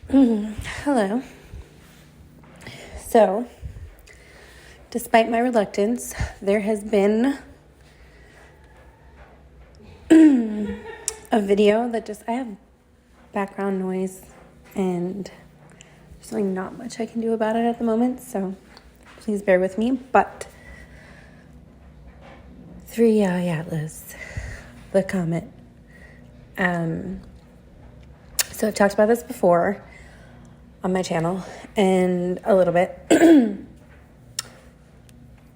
Hello. So, despite my reluctance, there has been a video that I have background noise and there's really not much I can do about it at the moment, so please bear with me. But 3i Atlas, the comet. So I've talked about this before on my channel and a little bit. It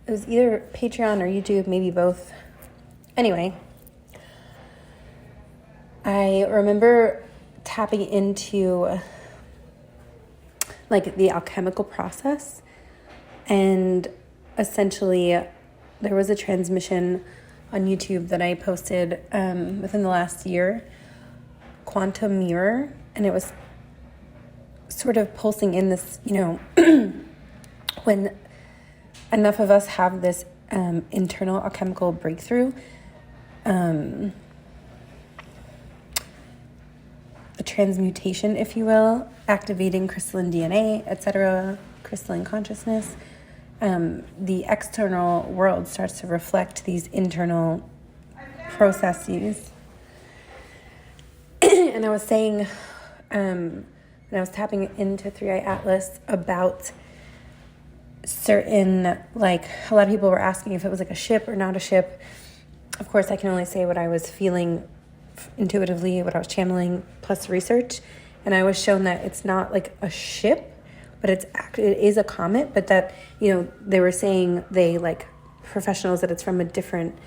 was either Patreon or YouTube, maybe both. Anyway, I remember tapping into like the alchemical process, and essentially there was a transmission on YouTube that I posted within the last year, Quantum Mirror, and it was sort of pulsing in this, when enough of us have this internal alchemical breakthrough, a transmutation, if you will, activating crystalline DNA, etc., crystalline consciousness, the external world starts to reflect these internal processes. And I was saying, and I was tapping into 3i Atlas about certain, like, a lot of people were asking if it was like a ship or not a ship. Of course, I can only say what I was feeling intuitively, what I was channeling, plus research. And I was shown that it's not like a ship, but it is a comet, but that, they were saying professionals, that it's from a different,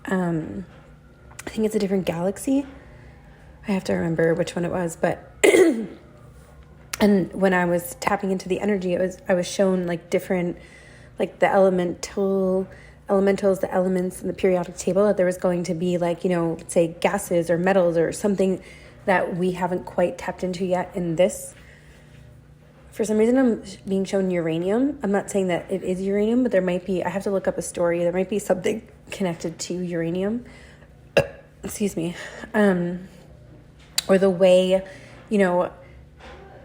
I think it's a different galaxy. I have to remember which one it was, but and when I was tapping into the energy, I was shown like different, like the elementals, the elements in the periodic table, that there was going to be like, let's say gases or metals or something that we haven't quite tapped into yet in this. For some reason, I'm being shown uranium. I'm not saying that it is uranium, but there might be, I have to look up a story. There might be something connected to uranium. Excuse me. Or the way,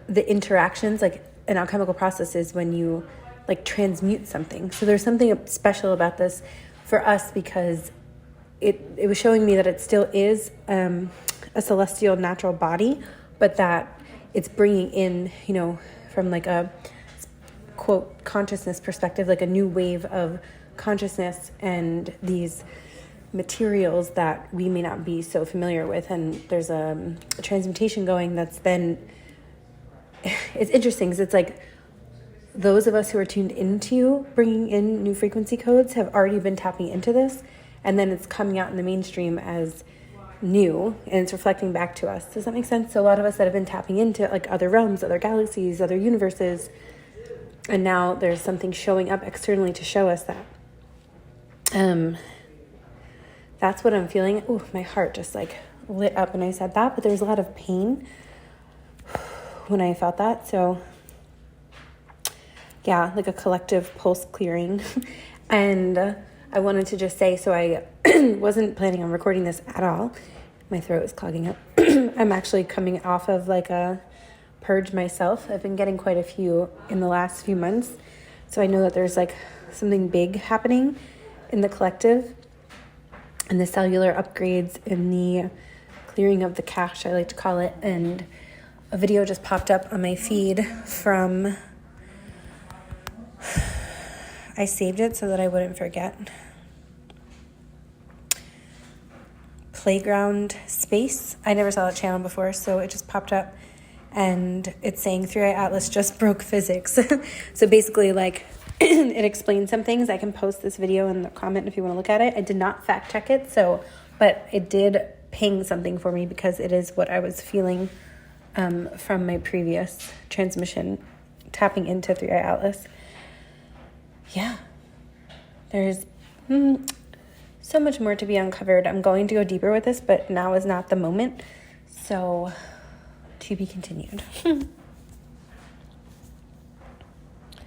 the interactions, like an alchemical process is when you like transmute something. So there's something special about this for us, because it was showing me that it still is a celestial natural body, but that it's bringing in, from like a quote consciousness perspective, like a new wave of consciousness and these materials that we may not be so familiar with. And there's a transmutation going that's then, it's interesting because it's like those of us who are tuned into bringing in new frequency codes have already been tapping into this, and then it's coming out in the mainstream as new, and it's reflecting back to us. Does that make sense? So a lot of us that have been tapping into like other realms, other galaxies, other universes, and now there's something showing up externally to show us that. That's what I'm feeling. Oh, my heart just like lit up when I said that, but there's a lot of pain when I felt that. So yeah, like a collective pulse clearing. And I wanted to just say, so I wasn't planning on recording this at all. My throat is clogging up. I'm actually coming off of like a purge myself. I've been getting quite a few in the last few months. So I know that there's like something big happening in the collective, and the cellular upgrades, and the clearing of the cache, I like to call it. And a video just popped up on my feed from, I saved it so that I wouldn't forget, Playground Space. I never saw that channel before, so it just popped up, and it's saying 3i Atlas just broke physics. So basically, like, it explains some things. I can post this video in the comment if you want to look at it. I did not fact check it, but it did ping something for me, because it is what I was feeling from my previous transmission, tapping into 3i Atlas. Yeah, there's so much more to be uncovered. I'm going to go deeper with this, but now is not the moment. So, to be continued.